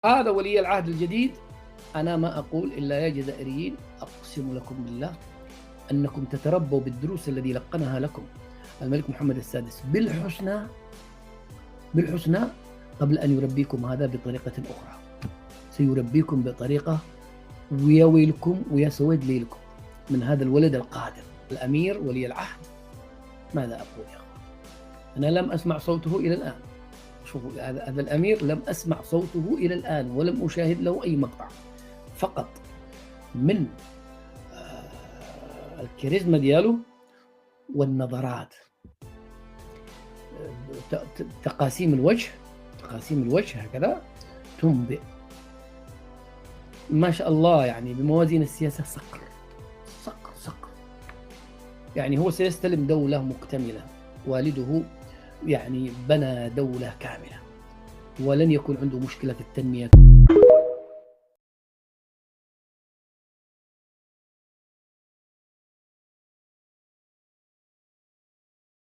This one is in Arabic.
هذا ولي العهد الجديد. أنا ما أقول إلا يا جزائريين، أقسم لكم بالله أنكم تتربوا بالدروس الذي لقنها لكم الملك محمد السادس بالحسنى قبل أن يربيكم هذا بطريقة أخرى. سيربيكم بطريقة ويا ويلكم ويا سويد ليلكم من هذا الولد القادم الأمير ولي العهد. ماذا أقول يا أخوان؟ أنا لم أسمع صوته إلى الآن. شوفوا هذا الأمير لم أسمع صوته إلى الآن ولم أشاهد له أي مقطع، فقط من الكاريزما دياله والنظرات، تقاسيم الوجه هكذا تنبئ ما شاء الله. يعني بموازين السياسة صقر. يعني هو سيستلم دولة مكتملة، والده يعني بنى دولة كاملة ولن يكون عنده مشكلة في التنمية.